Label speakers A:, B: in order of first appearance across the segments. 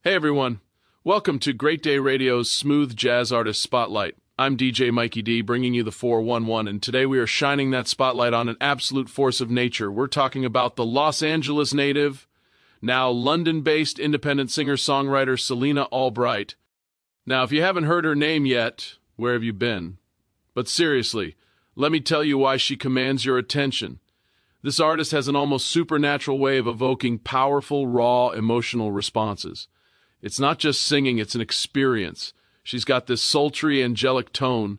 A: Hey everyone, welcome to Great Day Radio's Smooth Jazz Artist Spotlight. I'm DJ Mikey D, bringing you the 411, and today we are shining that spotlight on an absolute force of nature. We're talking about the Los Angeles native, now London-based independent singer-songwriter Selina Albright. Now, if you haven't heard her name yet, where have you been? But seriously, let me tell you why she commands your attention. This artist has an almost supernatural way of evoking powerful, raw, emotional responses. It's not just singing, it's an experience. She's got this sultry, angelic tone,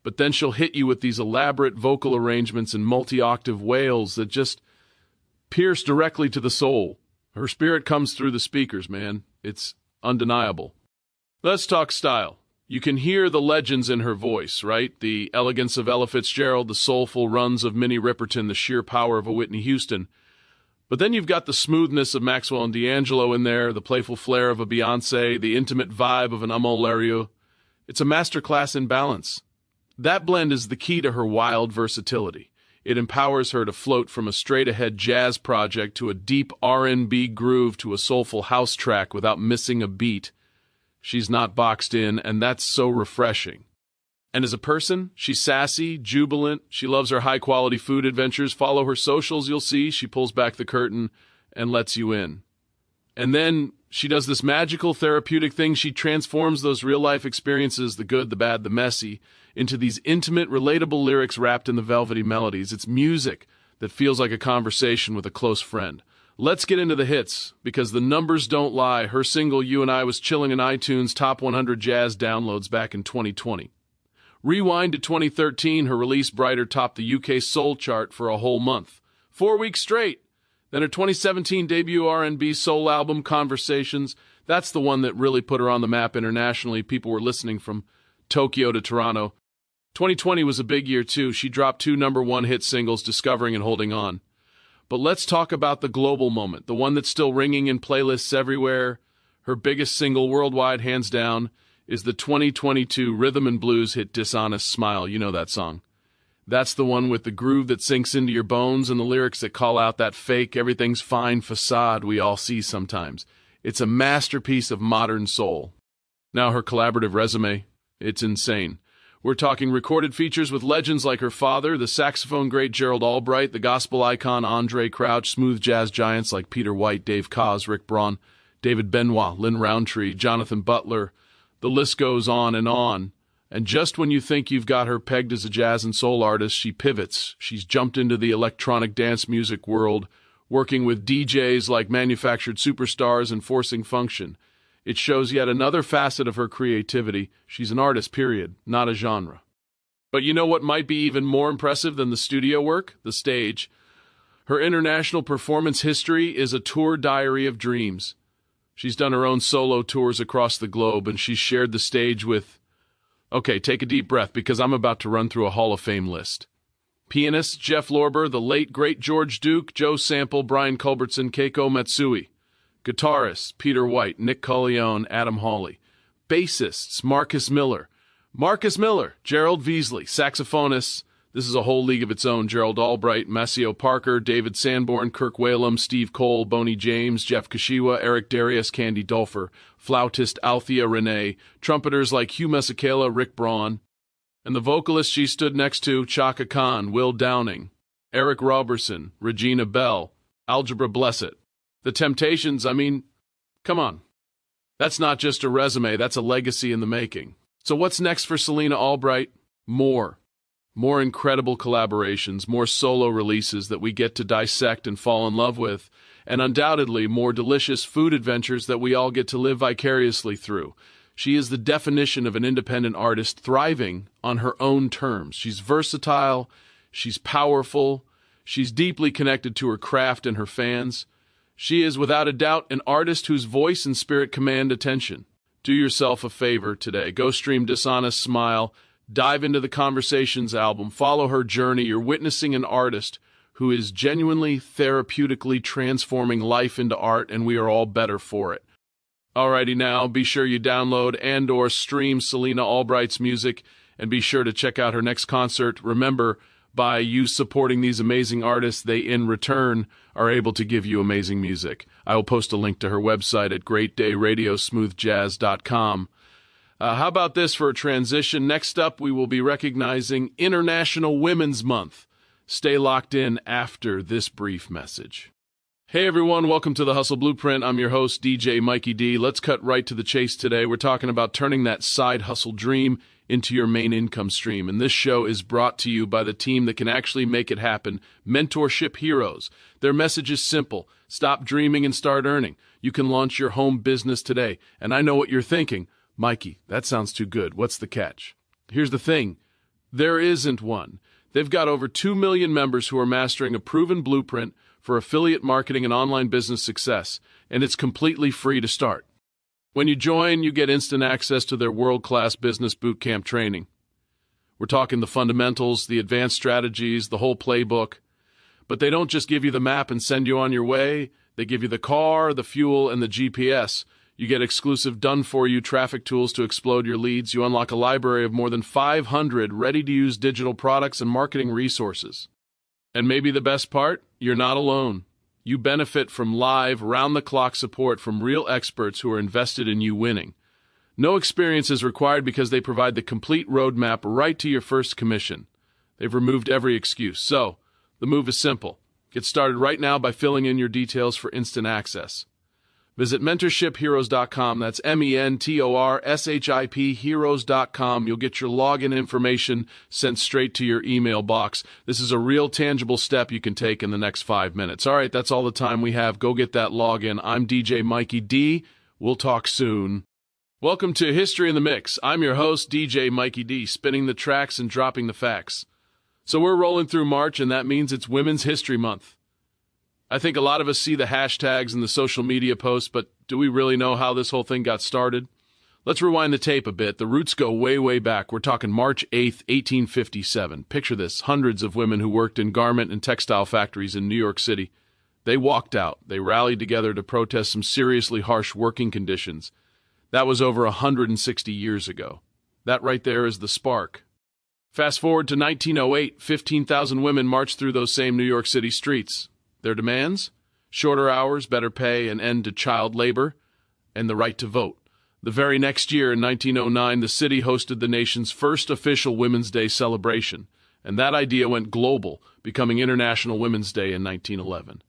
A: but then she'll hit you with these elaborate vocal arrangements and multi-octave wails that just pierce directly to the soul. Her spirit comes through the speakers, man. It's undeniable. Let's talk style. You can hear the legends in her voice, right? The elegance of Ella Fitzgerald, the soulful runs of Minnie Riperton, the sheer power of a Whitney Houston. But then you've got the smoothness of Maxwell and D'Angelo in there, the playful flair of a Beyoncé, the intimate vibe of an Amol Lerieux. It's a masterclass in balance. That blend is the key to her wild versatility. It empowers her to float from a straight-ahead jazz project to a deep R&B groove to a soulful house track without missing a beat. She's not boxed in, and that's so refreshing. And as a person, she's sassy, jubilant, she loves her high-quality food adventures. Follow her socials, you'll see she pulls back the curtain and lets you in. And then she does this magical therapeutic thing. She transforms those real-life experiences, the good, the bad, the messy, into these intimate, relatable lyrics wrapped in the velvety melodies. It's music that feels like a conversation with a close friend. Let's get into the hits, because the numbers don't lie. Her single, You and I, was chilling in iTunes Top 100 Jazz downloads back in 2020. Rewind to 2013, her release Brighter topped the UK Soul chart for a whole month, 4 weeks straight. Then her 2017 debut R&B soul album, Conversations, that's the one that really put her on the map internationally. People were listening from Tokyo to Toronto. 2020 was a big year too. She dropped 2 number-1 hit singles, Discovering and Holding On. But let's talk about the global moment, the one that's still ringing in playlists everywhere. Her biggest single worldwide, hands down, is the 2022 rhythm and blues hit Dishonest Smile. You know that song. That's the one with the groove that sinks into your bones and the lyrics that call out that fake, everything's fine facade we all see sometimes. It's a masterpiece of modern soul. Now her collaborative resume, it's insane. We're talking recorded features with legends like her father, the saxophone great Gerald Albright, the gospel icon Andre Crouch, smooth jazz giants like Peter White, Dave Koz, Rick Braun, David Benoit, Lynn Roundtree, Jonathan Butler. The list goes on. And just when you think you've got her pegged as a jazz and soul artist, she pivots. She's jumped into the electronic dance music world, working with DJs like Manufactured Superstars and Forcing Function. It shows yet another facet of her creativity. She's an artist, period, not a genre. But you know what might be even more impressive than the studio work? The stage. Her international performance history is a tour diary of dreams. She's done her own solo tours across the globe, and she's shared the stage with... Okay, take a deep breath, because I'm about to run through a Hall of Fame list. Pianists Jeff Lorber, the late great George Duke, Joe Sample, Brian Culbertson, Keiko Matsui. Guitarists Peter White, Nick Colleone, Adam Hawley. Bassists Marcus Miller, Gerald Veasley. Saxophonists, this is a whole league of its own. Gerald Albright, Maceo Parker, David Sanborn, Kirk Whalum, Steve Cole, Boney James, Jeff Kashiwa, Eric Darius, Candy Dulfer. Flautist Althea Renee. Trumpeters like Hugh Masekela, Rick Braun. And the vocalist she stood next to, Chaka Khan, Will Downing, Eric Roberson, Regina Bell, Algebra Blessett. The Temptations, come on. That's not just a resume, that's a legacy in the making. So what's next for Selina Albright? More incredible collaborations, more solo releases that we get to dissect and fall in love with, and undoubtedly more delicious food adventures that we all get to live vicariously through. She is the definition of an independent artist thriving on her own terms. She's versatile, she's powerful, she's deeply connected to her craft and her fans. She is without a doubt an artist whose voice and spirit command attention. Do yourself a favor today. Go stream Dishonest Smile. Dive into the Conversations album. Follow her journey. You're witnessing an artist who is genuinely therapeutically transforming life into art, and we are all better for it. Alrighty now, be sure you download and/or stream Selina Albright's music, and be sure to check out her next concert. Remember, by you supporting these amazing artists, they in return are able to give you amazing music. I will post a link to her website at greatdayradiosmoothjazz.com. How about this for a transition? Next up, we will be recognizing International Women's Month. Stay locked in after this brief message. Hey everyone, welcome to the Hustle Blueprint. I'm your host, DJ Mikey D. Let's cut right to the chase today. We're talking about turning that side hustle dream into your main income stream. And this show is brought to you by the team that can actually make it happen, Mentorship Heroes. Their message is simple. Stop dreaming and start earning. You can launch your home business today. And I know what you're thinking. Mikey, that sounds too good. What's the catch? Here's the thing. There isn't one. They've got over 2 million members who are mastering a proven blueprint for affiliate marketing and online business success, and it's completely free to start. When you join, you get instant access to their world-class business bootcamp training. We're talking the fundamentals, the advanced strategies, the whole playbook. But they don't just give you the map and send you on your way. They give you the car, the fuel, and the GPS. You get exclusive done-for-you traffic tools to explode your leads. You unlock a library of more than 500 ready-to-use digital products and marketing resources. And maybe the best part? You're not alone. You benefit from live, round-the-clock support from real experts who are invested in you winning. No experience is required because they provide the complete roadmap right to your first commission. They've removed every excuse. So, the move is simple. Get started right now by filling in your details for instant access. Visit mentorshipheroes.com. That's mentorship heroes.com. You'll get your login information sent straight to your email box. This is a real tangible step you can take in the next 5 minutes. All right, that's all the time we have. Go get that login. I'm DJ Mikey D. We'll talk soon. Welcome to History in the Mix. I'm your host, DJ Mikey D, spinning the tracks and dropping the facts. So we're rolling through March, and that means it's Women's History Month. I think a lot of us see the hashtags and the social media posts, but do we really know how this whole thing got started? Let's rewind the tape a bit. The roots go way, way back. We're talking March 8th, 1857. Picture this. Hundreds of women who worked in garment and textile factories in New York City. They walked out. They rallied together to protest some seriously harsh working conditions. That was over 160 years ago. That right there is the spark. Fast forward to 1908, 15,000 women marched through those same New York City streets. Their demands? Shorter hours, better pay, an end to child labor, and the right to vote. The very next year, in 1909, the city hosted the nation's first official Women's Day celebration, and that idea went global, becoming International Women's Day in 1911.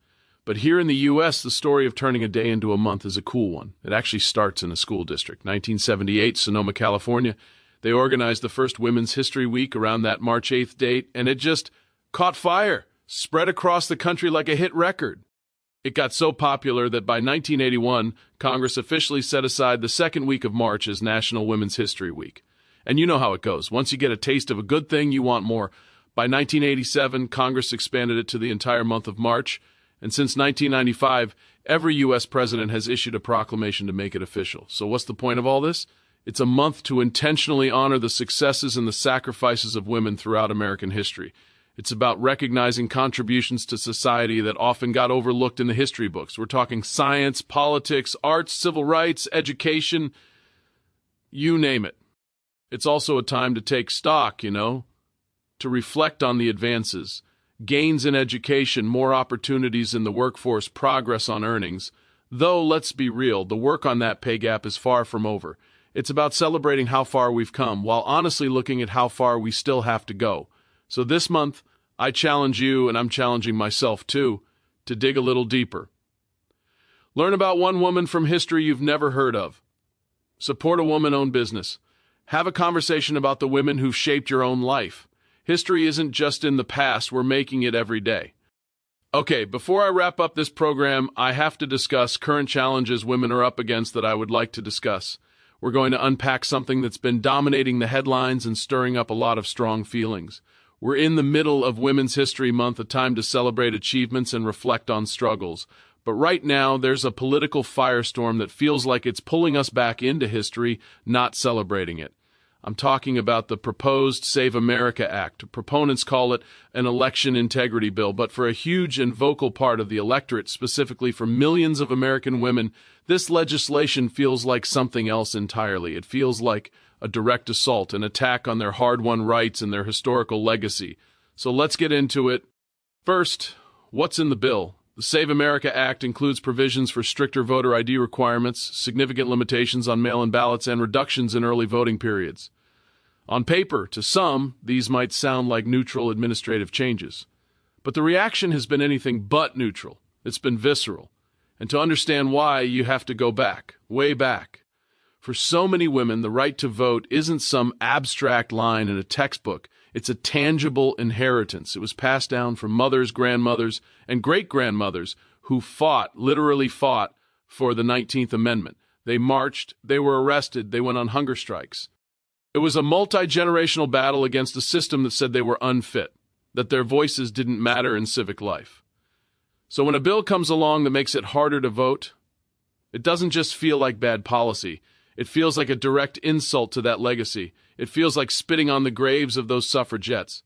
A: But here in the U.S., the story of turning a day into a month is a cool one. It actually starts in a school district. 1978, Sonoma, California. They organized the first Women's History Week around that March 8th date, and it just caught fire. Spread across the country like a hit record. It got so popular that by 1981, Congress officially set aside the second week of March as National Women's History Week. And you know how it goes. Once you get a taste of a good thing, you want more. By 1987, Congress expanded it to the entire month of March. And since 1995, every U.S. president has issued a proclamation to make it official. So what's the point of all this? It's a month to intentionally honor the successes and the sacrifices of women throughout American history. It's about recognizing contributions to society that often got overlooked in the history books. We're talking science, politics, arts, civil rights, education, you name it. It's also a time to take stock, to reflect on the advances, gains in education, more opportunities in the workforce, progress on earnings. Though, let's be real, the work on that pay gap is far from over. It's about celebrating how far we've come, while honestly looking at how far we still have to go. So this month, I challenge you, and I'm challenging myself too, to dig a little deeper. Learn about one woman from history you've never heard of. Support a woman-owned business. Have a conversation about the women who've shaped your own life. History isn't just in the past, we're making it every day. Okay, before I wrap up this program, I have to discuss current challenges women are up against that I would like to discuss. We're going to unpack something that's been dominating the headlines and stirring up a lot of strong feelings. We're in the middle of Women's History Month, a time to celebrate achievements and reflect on struggles. But right now, there's a political firestorm that feels like it's pulling us back into history, not celebrating it. I'm talking about the proposed Save America Act. Proponents call it an election integrity bill, but for a huge and vocal part of the electorate, specifically for millions of American women, this legislation feels like something else entirely. It feels like a direct assault, an attack on their hard-won rights and their historical legacy. So let's get into it. First, what's in the bill? The Save America Act includes provisions for stricter voter ID requirements, significant limitations on mail-in ballots, and reductions in early voting periods. On paper, to some, these might sound like neutral administrative changes. But the reaction has been anything but neutral. It's been visceral. And to understand why, you have to go back, way back. For so many women, the right to vote isn't some abstract line in a textbook. It's a tangible inheritance. It was passed down from mothers, grandmothers, and great-grandmothers who literally fought, for the 19th Amendment. They marched, they were arrested, they went on hunger strikes. It was a multi-generational battle against a system that said they were unfit, that their voices didn't matter in civic life. So when a bill comes along that makes it harder to vote, it doesn't just feel like bad policy. It feels like a direct insult to that legacy. It feels like spitting on the graves of those suffragettes.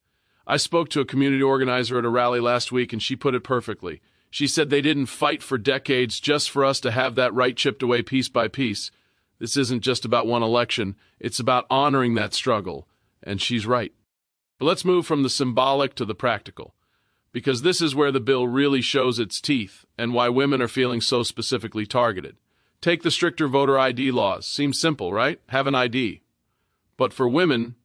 A: I spoke to a community organizer at a rally last week, and she put it perfectly. She said they didn't fight for decades just for us to have that right chipped away piece by piece. This isn't just about one election. It's about honoring that struggle. And she's right. But let's move from the symbolic to the practical, because this is where the bill really shows its teeth and why women are feeling so specifically targeted. Take the stricter voter ID laws. Seems simple, right? Have an ID. But for women,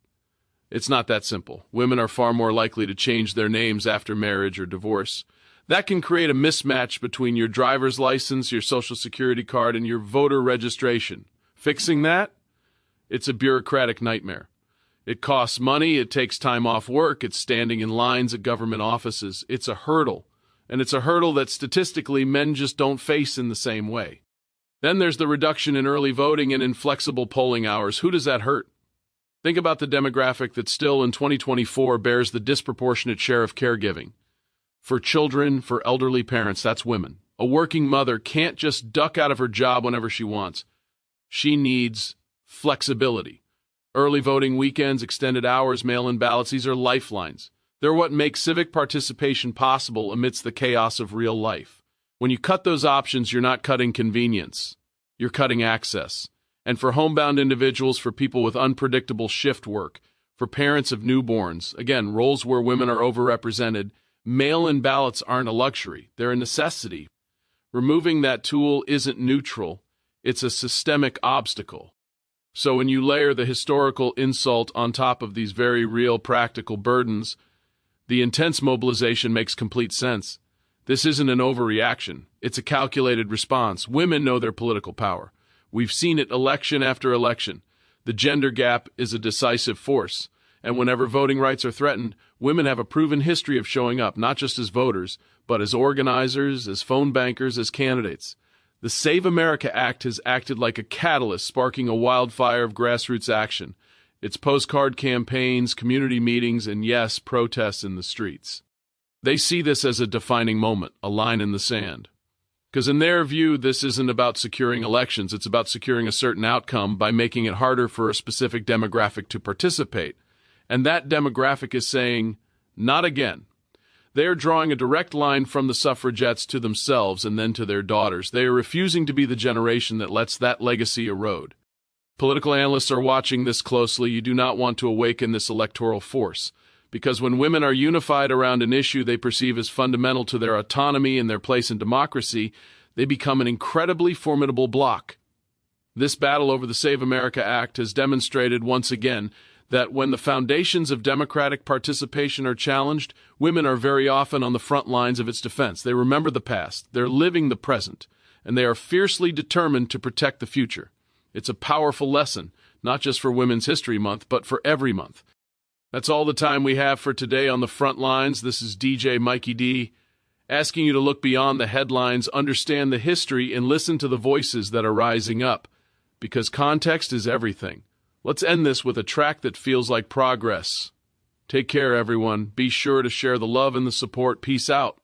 A: it's not that simple. Women are far more likely to change their names after marriage or divorce. That can create a mismatch between your driver's license, your social security card, and your voter registration. Fixing that? It's a bureaucratic nightmare. It costs money, it takes time off work, it's standing in lines at government offices. It's a hurdle. And it's a hurdle that statistically men just don't face in the same way. Then there's the reduction in early voting and inflexible polling hours. Who does that hurt? Think about the demographic that still in 2024 bears the disproportionate share of caregiving. For children, for elderly parents, that's women. A working mother can't just duck out of her job whenever she wants. She needs flexibility. Early voting weekends, extended hours, mail-in ballots, these are lifelines. They're what make civic participation possible amidst the chaos of real life. When you cut those options, you're not cutting convenience. You're cutting access. And for homebound individuals, for people with unpredictable shift work, for parents of newborns, again, roles where women are overrepresented, mail-in ballots aren't a luxury. They're a necessity. Removing that tool isn't neutral. It's a systemic obstacle. So when you layer the historical insult on top of these very real practical burdens, the intense mobilization makes complete sense. This isn't an overreaction. It's a calculated response. Women know their political power. We've seen it election after election. The gender gap is a decisive force. And whenever voting rights are threatened, women have a proven history of showing up, not just as voters, but as organizers, as phone bankers, as candidates. The Save America Act has acted like a catalyst, sparking a wildfire of grassroots action. It's postcard campaigns, community meetings, and yes, protests in the streets. They see this as a defining moment, a line in the sand. Because in their view, this isn't about securing elections, it's about securing a certain outcome by making it harder for a specific demographic to participate. And that demographic is saying, not again. They are drawing a direct line from the suffragettes to themselves and then to their daughters. They are refusing to be the generation that lets that legacy erode. Political analysts are watching this closely. You do not want to awaken this electoral force, because when women are unified around an issue they perceive as fundamental to their autonomy and their place in democracy, they become an incredibly formidable bloc. This battle over the Save America Act has demonstrated once again that when the foundations of democratic participation are challenged, women are very often on the front lines of its defense. They remember the past, they're living the present, and they are fiercely determined to protect the future. It's a powerful lesson, not just for Women's History Month, but for every month. That's all the time we have for today on the front lines. This is DJ Mikey D, asking you to look beyond the headlines, understand the history, and listen to the voices that are rising up, because context is everything. Let's end this with a track that feels like progress. Take care, everyone. Be sure to share the love and the support. Peace out.